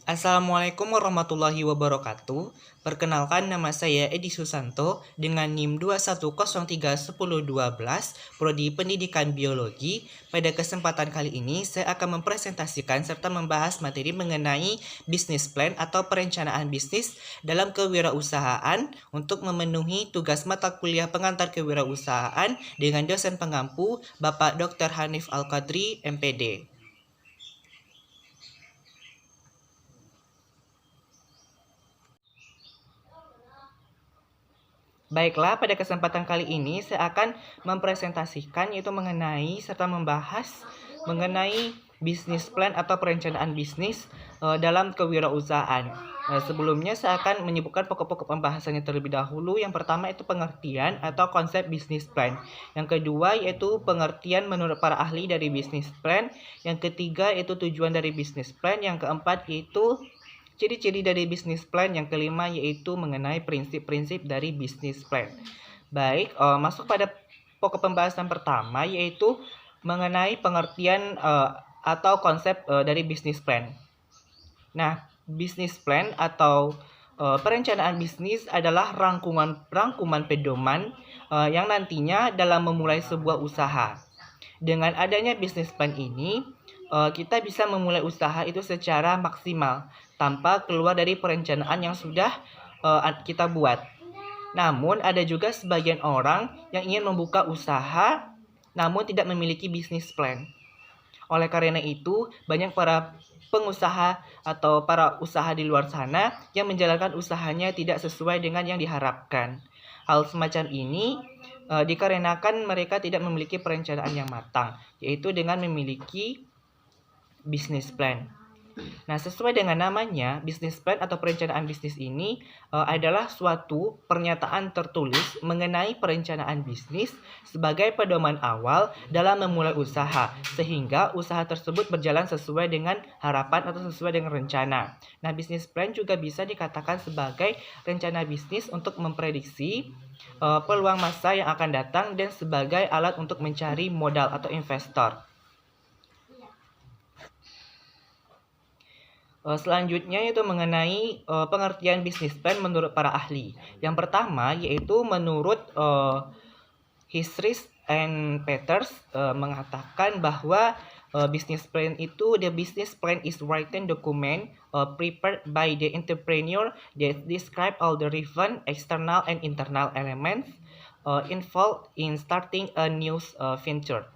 Assalamualaikum warahmatullahi wabarakatuh. Perkenalkan, nama saya Edi Susanto dengan NIM 210310112, Prodi Pendidikan Biologi. Pada kesempatan kali ini saya akan mempresentasikan serta membahas materi mengenai bisnis plan atau perencanaan bisnis dalam kewirausahaan untuk memenuhi tugas mata kuliah pengantar kewirausahaan dengan dosen pengampu Bapak Dr. Hanif Al-Qadri, MPD. Baiklah, pada kesempatan kali ini saya akan mempresentasikan yaitu mengenai serta membahas mengenai bisnis plan atau perencanaan bisnis dalam kewirausahaan. Sebelumnya saya akan menyebutkan pokok-pokok pembahasannya terlebih dahulu. Yang pertama itu pengertian atau konsep bisnis plan. Yang kedua yaitu pengertian menurut para ahli dari bisnis plan. Yang ketiga yaitu tujuan dari bisnis plan. Yang keempat yaitu ciri-ciri dari bisnis plan. Yang kelima yaitu mengenai prinsip-prinsip dari bisnis plan. Baik, masuk pada pokok pembahasan pertama yaitu mengenai pengertian atau konsep dari bisnis plan. Nah, bisnis plan atau perencanaan bisnis adalah rangkuman pedoman yang nantinya dalam memulai sebuah usaha. Dengan adanya bisnis plan ini, kita bisa memulai usaha itu secara maksimal tanpa keluar dari perencanaan yang sudah kita buat. Namun ada juga sebagian orang yang ingin membuka usaha namun tidak memiliki bisnis plan. Oleh karena itu, banyak para pengusaha atau para usaha di luar sana yang menjalankan usahanya tidak sesuai dengan yang diharapkan. Hal semacam ini dikarenakan mereka tidak memiliki perencanaan yang matang, yaitu dengan memiliki bisnis plan. Nah, sesuai dengan namanya, bisnis plan atau perencanaan bisnis ini adalah suatu pernyataan tertulis mengenai perencanaan bisnis sebagai pedoman awal dalam memulai usaha, sehingga usaha tersebut berjalan sesuai dengan harapan atau sesuai dengan rencana. Nah, bisnis plan juga bisa dikatakan sebagai rencana bisnis untuk memprediksi peluang masa yang akan datang dan sebagai alat untuk mencari modal atau investor. Selanjutnya itu mengenai pengertian bisnis plan menurut para ahli. Yang pertama yaitu menurut Hisrich and Peters mengatakan bahwa business plan itu the business plan is written document prepared by the entrepreneur that describe all the relevant external and internal elements involved in starting a new venture.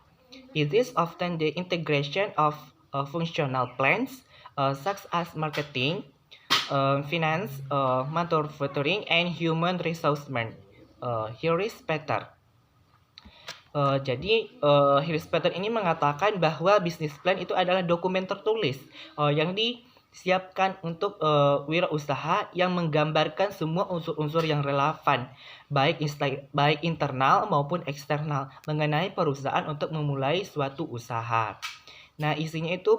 It is often the integration of functional plans such as marketing, finance, manufacturing, and human resource management. Here is Peter. Jadi Hills Pattern ini mengatakan bahwa bisnis plan itu adalah dokumen tertulis yang disiapkan untuk wirausaha yang menggambarkan semua unsur-unsur yang relevan baik internal maupun eksternal mengenai perusahaan untuk memulai suatu usaha. Nah, isinya itu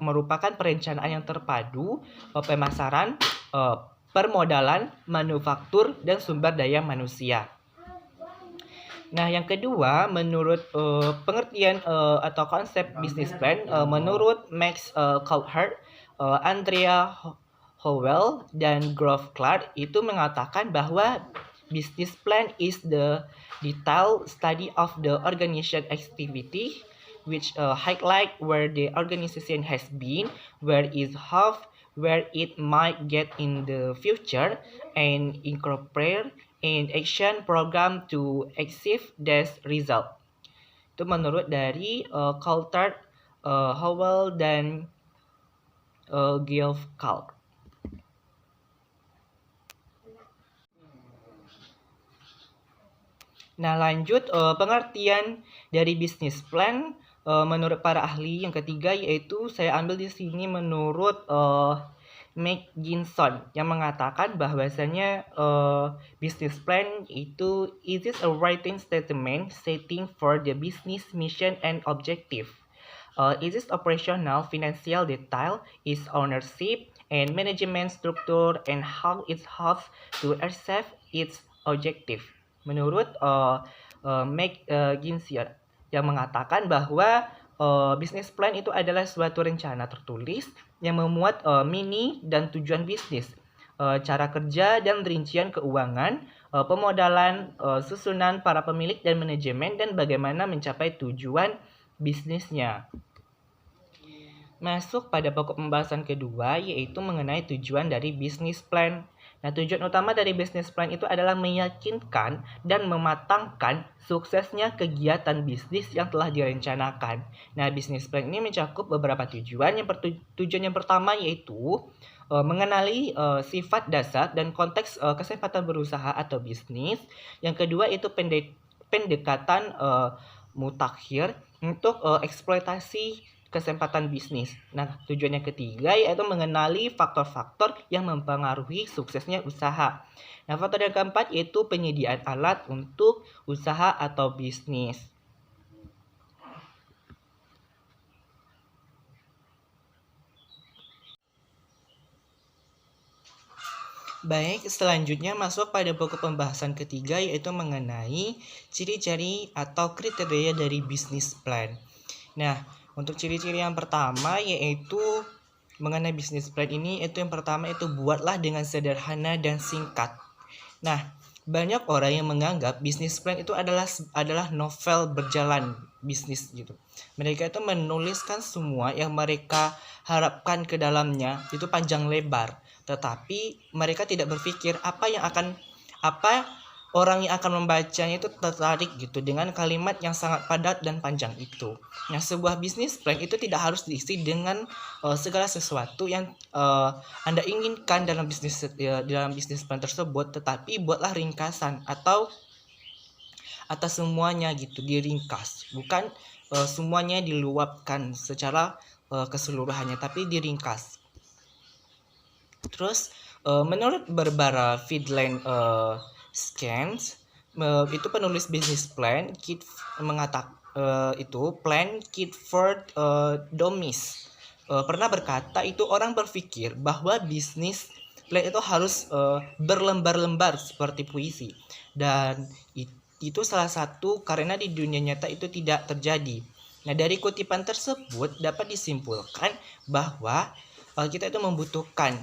merupakan perencanaan yang terpadu, pemasaran, permodalan, manufaktur, dan sumber daya manusia. Nah, yang kedua, menurut pengertian atau konsep bisnis plan, menurut Max Coulthard, Andrea Howell, dan Grove Clark itu mengatakan bahwa business plan is the detailed study of the organization activity which highlight where the organization has been, where it has, where it might get in the future, and incorporate an action program to achieve this result. Itu menurut dari Coulthard, Howell, dan Geoff Clark. Nah, lanjut pengertian dari bisnis plan menurut para ahli yang ketiga yaitu saya ambil di sini menurut McGinson yang mengatakan bahwasanya business plan itu is a written statement setting for the business mission and objective. It is operational, financial detail, its ownership and management structure and how it helps to achieve its objective. Menurut McGinson yang mengatakan bahwa Business plan itu adalah suatu rencana tertulis yang memuat mini dan tujuan bisnis, cara kerja dan rincian keuangan, pemodalan, susunan para pemilik dan manajemen, dan bagaimana mencapai tujuan bisnisnya. Masuk pada pokok pembahasan kedua, yaitu mengenai tujuan dari business plan. Nah, tujuan utama dari business plan itu adalah meyakinkan dan mematangkan suksesnya kegiatan bisnis yang telah direncanakan. Nah, business plan ini mencakup beberapa tujuan. Tujuan yang pertama yaitu mengenali sifat dasar dan konteks kesempatan berusaha atau bisnis. Yang kedua itu pendekatan mutakhir untuk eksploitasi kesempatan bisnis. Nah, tujuan yang ketiga yaitu mengenali faktor-faktor yang mempengaruhi suksesnya usaha. Nah, faktor yang keempat yaitu penyediaan alat untuk usaha atau bisnis. Baik, selanjutnya masuk pada pokok pembahasan ketiga yaitu mengenai ciri-ciri atau kriteria dari bisnis plan. Nah, untuk ciri-ciri yang pertama yaitu mengenai bisnis plan ini, itu yang pertama itu buatlah dengan sederhana dan singkat. Nah, banyak orang yang menganggap bisnis plan itu adalah novel berjalan bisnis gitu. Mereka itu menuliskan semua yang mereka harapkan ke dalamnya itu panjang lebar, tetapi mereka tidak berpikir apa orang yang akan membacanya itu tertarik gitu dengan kalimat yang sangat padat dan panjang itu. Nah, sebuah bisnis plan itu tidak harus diisi dengan segala sesuatu yang Anda inginkan dalam bisnis plan tersebut, tetapi buatlah ringkasan atau atas semuanya gitu, diringkas. Bukan semuanya diluapkan secara keseluruhannya, tapi diringkas. Terus menurut Barbara Friedland Scans, itu penulis bisnis plan plan Kidford Domis pernah berkata itu orang berpikir bahwa bisnis plan itu harus berlembar-lembar seperti puisi, dan itu salah satu karena di dunia nyata itu tidak terjadi. Nah, dari kutipan tersebut dapat disimpulkan bahwa kita itu membutuhkan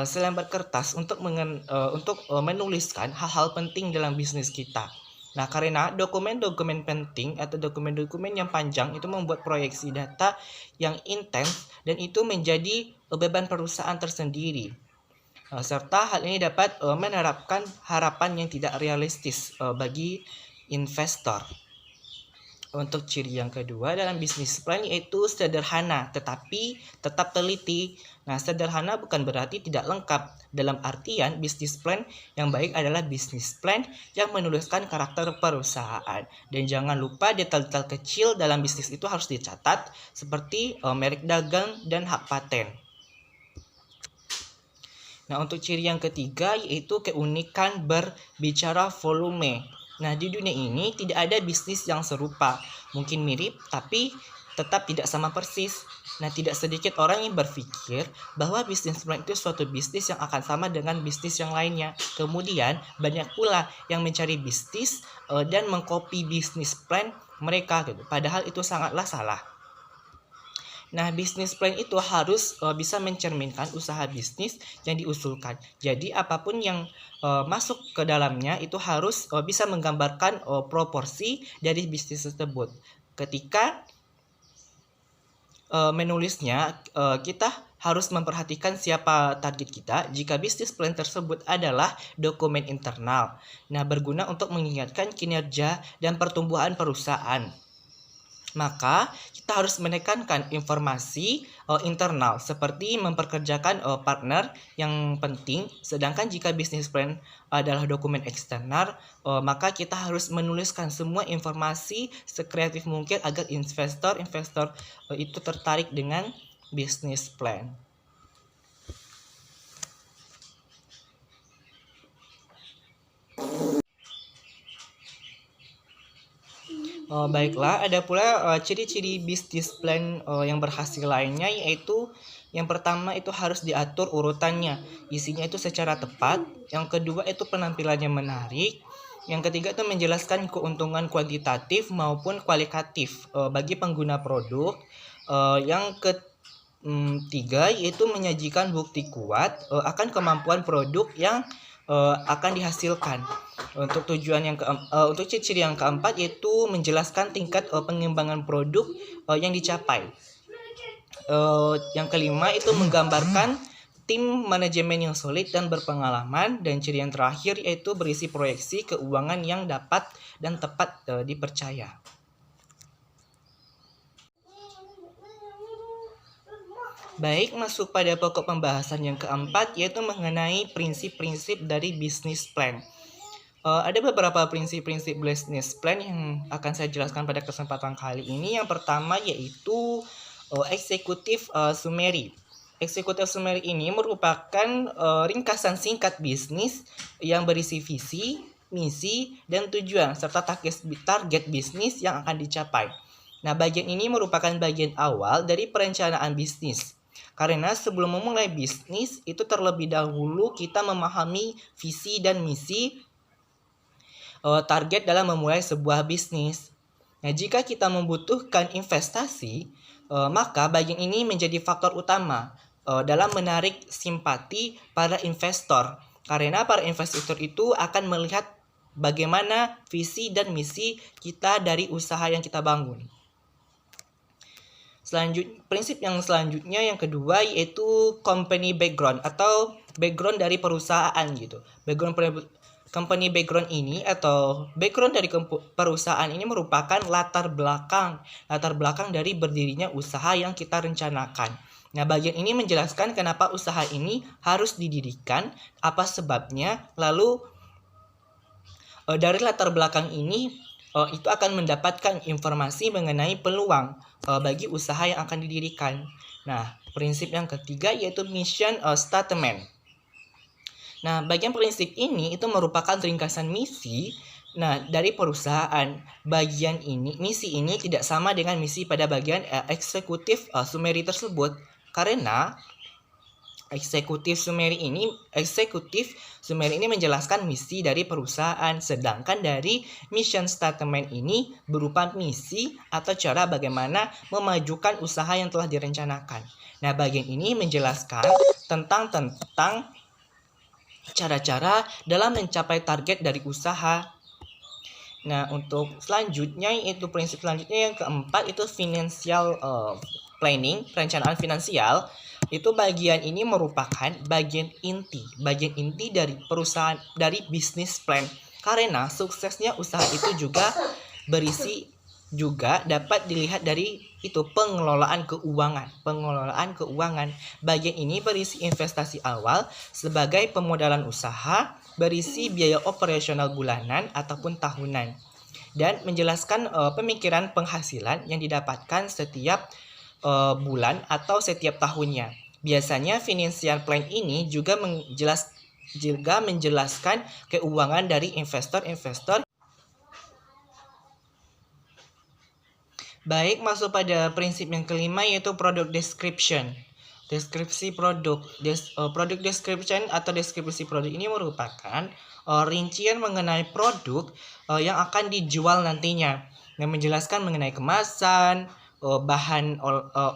selembar kertas untuk menuliskan hal-hal penting dalam bisnis kita. Nah, karena dokumen-dokumen penting atau dokumen-dokumen yang panjang itu membuat proyeksi data yang intens, dan itu menjadi beban perusahaan tersendiri. Serta hal ini dapat menerapkan harapan yang tidak realistis bagi investor. Untuk ciri yang kedua dalam bisnis plan yaitu sederhana tetapi tetap teliti. Nah, sederhana bukan berarti tidak lengkap. Dalam artian bisnis plan yang baik adalah bisnis plan yang menuliskan karakter perusahaan. Dan jangan lupa detail-detail kecil dalam bisnis itu harus dicatat, seperti merek dagang dan hak paten. Nah, untuk ciri yang ketiga yaitu keunikan berbicara volume. Nah, di dunia ini tidak ada bisnis yang serupa. Mungkin mirip, tapi tetap tidak sama persis. Nah, tidak sedikit orang yang berpikir bahwa bisnis plan itu suatu bisnis yang akan sama dengan bisnis yang lainnya. Kemudian, banyak pula yang mencari bisnis dan mengcopy bisnis plan mereka gitu. Padahal itu sangatlah salah. Nah, bisnis plan itu harus bisa mencerminkan usaha bisnis yang diusulkan. Jadi, apapun yang masuk ke dalamnya itu harus bisa menggambarkan proporsi dari bisnis tersebut. Ketika menulisnya, kita harus memperhatikan siapa target kita jika bisnis plan tersebut adalah dokumen internal. Nah, berguna untuk mengingatkan kinerja dan pertumbuhan perusahaan. Maka kita harus menekankan informasi internal seperti memperkerjakan partner yang penting. Sedangkan jika bisnis plan adalah dokumen eksternal, maka kita harus menuliskan semua informasi sekreatif mungkin agar investor itu tertarik dengan bisnis plan. Baiklah, ada pula ciri-ciri bisnis plan yang berhasil lainnya, yaitu yang pertama itu harus diatur urutannya, isinya itu secara tepat. Yang kedua itu penampilannya menarik. Yang ketiga itu menjelaskan keuntungan kuantitatif maupun kualitatif bagi pengguna produk. Yang ketiga yaitu menyajikan bukti kuat akan kemampuan produk yang akan dihasilkan. Untuk untuk ciri yang keempat yaitu menjelaskan tingkat pengembangan produk yang dicapai. Yang kelima itu menggambarkan tim manajemen yang solid dan berpengalaman, dan ciri yang terakhir yaitu berisi proyeksi keuangan yang dapat dan tepat dipercaya. Baik, masuk pada pokok pembahasan yang keempat yaitu mengenai prinsip-prinsip dari business plan. Ada beberapa prinsip-prinsip business plan yang akan saya jelaskan pada kesempatan kali ini. Yang pertama yaitu executive summary. Executive summary ini merupakan ringkasan singkat bisnis yang berisi visi, misi, dan tujuan serta target bisnis yang akan dicapai. Nah, bagian ini merupakan bagian awal dari perencanaan bisnis. Karena sebelum memulai bisnis itu terlebih dahulu kita memahami visi dan misi target dalam memulai sebuah bisnis. Nah, jika kita membutuhkan investasi, maka bagian ini menjadi faktor utama dalam menarik simpati para investor. Karena para investor itu akan melihat bagaimana visi dan misi kita dari usaha yang kita bangun. Prinsip yang selanjutnya yang kedua yaitu company background atau background dari perusahaan gitu. Company background ini atau background dari perusahaan ini merupakan latar belakang dari berdirinya usaha yang kita rencanakan. Nah, bagian ini menjelaskan kenapa usaha ini harus didirikan, apa sebabnya, lalu dari latar belakang ini itu akan mendapatkan informasi mengenai peluang bagi usaha yang akan didirikan. Nah, prinsip yang ketiga yaitu mission statement. Nah, bagian prinsip ini itu merupakan ringkasan misi dari perusahaan. Bagian ini, misi ini tidak sama dengan misi pada bagian eksekutif summary tersebut. Karena eksekutif summary ini menjelaskan misi dari perusahaan, sedangkan dari mission statement ini berupa misi atau cara bagaimana memajukan usaha yang telah direncanakan. Nah, bagian ini menjelaskan tentang cara-cara dalam mencapai target dari usaha. Nah, untuk selanjutnya yaitu prinsip selanjutnya yang keempat itu financial planning, perencanaan finansial. Itu bagian ini merupakan bagian inti dari perusahaan, dari business plan. Karena suksesnya usaha itu dapat dilihat dari itu pengelolaan keuangan. Bagian ini berisi investasi awal sebagai pemodalan usaha, berisi biaya operasional bulanan ataupun tahunan, dan menjelaskan pemikiran penghasilan yang didapatkan setiap bulan atau setiap tahunnya. Biasanya financial plan ini juga menjelaskan keuangan dari investor-investor. Baik, masuk pada prinsip yang kelima yaitu product description. Deskripsi produk. Product description atau deskripsi produk ini merupakan rincian mengenai produk yang akan dijual nantinya. Yang menjelaskan mengenai kemasan, bahan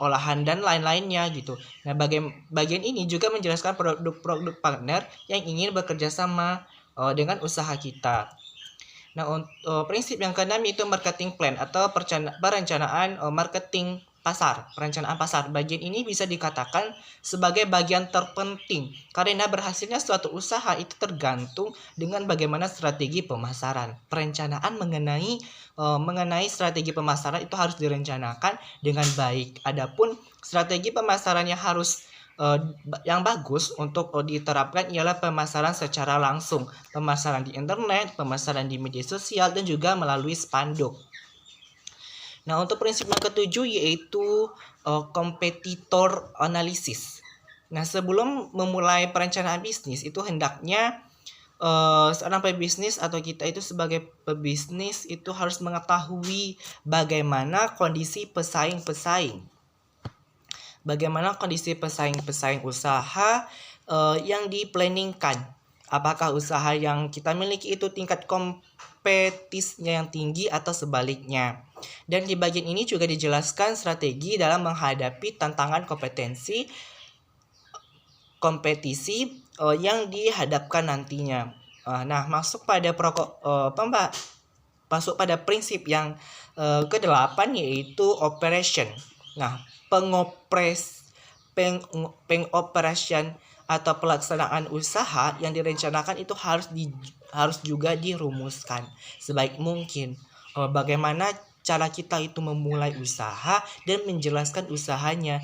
olahan dan lain-lainnya gitu. Nah, bagian ini juga menjelaskan produk-produk partner yang ingin bekerja sama dengan usaha kita. Nah, untuk prinsip yang keenam itu marketing plan atau perencanaan marketing pasar, perencanaan pasar. Bagian ini bisa dikatakan sebagai bagian terpenting karena berhasilnya suatu usaha itu tergantung dengan bagaimana strategi pemasaran. Perencanaan mengenai strategi pemasaran itu harus direncanakan dengan baik. Adapun strategi pemasaran yang bagus untuk diterapkan ialah pemasaran secara langsung, pemasaran di internet, pemasaran di media sosial, dan juga melalui spanduk. Nah, untuk prinsip yang ketujuh yaitu competitor analysis. Nah, sebelum memulai perencanaan bisnis itu hendaknya seorang pebisnis atau kita itu sebagai pebisnis itu harus mengetahui bagaimana kondisi pesaing-pesaing. Bagaimana kondisi pesaing-pesaing usaha yang diplanningkan apakah usaha yang kita miliki itu tingkat kompetisinya yang tinggi atau sebaliknya. Dan di bagian ini juga dijelaskan strategi dalam menghadapi tantangan kompetisi yang dihadapkan nantinya. Nah, masuk pada prinsip yang ke-8 yaitu operation. Nah, pengoperasian atau pelaksanaan usaha yang direncanakan itu harus juga dirumuskan sebaik mungkin. Bagaimana cara kita itu memulai usaha dan menjelaskan usahanya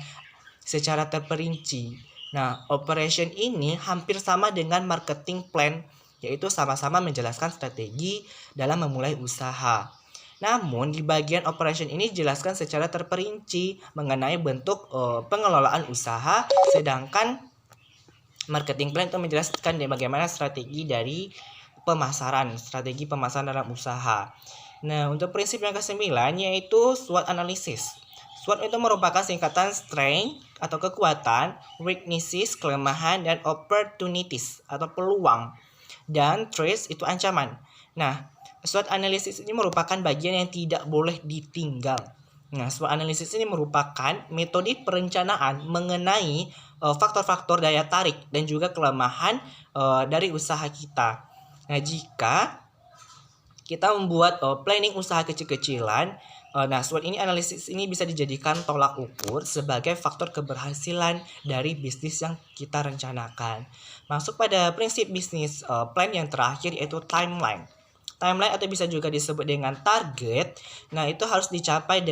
secara terperinci. Nah, operation ini hampir sama dengan marketing plan, yaitu sama-sama menjelaskan strategi dalam memulai usaha. Namun, di bagian operation ini dijelaskan secara terperinci mengenai bentuk pengelolaan usaha, sedangkan marketing plan itu menjelaskan bagaimana strategi pemasaran dalam usaha. Nah, untuk prinsip yang ke-9 yaitu SWOT analysis. SWOT itu merupakan singkatan strength atau kekuatan, weaknesses, kelemahan, dan opportunities atau peluang, dan threats itu ancaman. Nah, SWOT analysis ini merupakan bagian yang tidak boleh ditinggal. Nah, SWOT analysis ini merupakan metode perencanaan mengenai faktor-faktor daya tarik dan juga kelemahan dari usaha kita. Nah, jika kita membuat planning usaha kecil-kecilan, nah, SWOT analisis ini bisa dijadikan tolak ukur sebagai faktor keberhasilan dari bisnis yang kita rencanakan. Masuk pada prinsip bisnis plan yang terakhir yaitu timeline. Timeline atau bisa juga disebut dengan target. Nah, itu harus dicapai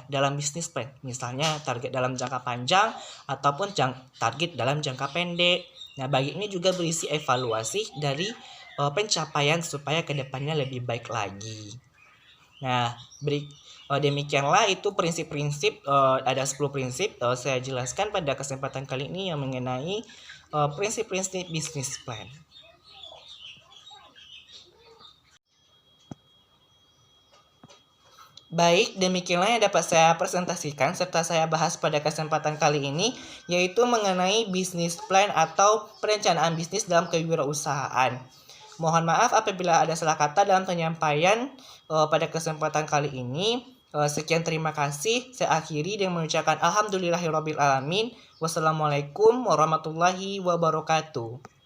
dalam bisnis plan. Misalnya target dalam jangka panjang ataupun target dalam jangka pendek. Nah, bagi ini juga berisi evaluasi dari pencapaian supaya kedepannya lebih baik lagi. Nah, demikianlah itu prinsip-prinsip, ada 10 prinsip saya jelaskan pada kesempatan kali ini yang mengenai prinsip-prinsip bisnis plan. Baik, demikianlah yang dapat saya presentasikan serta saya bahas pada kesempatan kali ini, yaitu mengenai bisnis plan atau perencanaan bisnis dalam kewirausahaan. Mohon maaf apabila ada salah kata dalam penyampaian pada kesempatan kali ini. Sekian, terima kasih. Saya akhiri dengan mengucapkan alhamdulillahirrabbilalamin. Wassalamualaikum warahmatullahi wabarakatuh.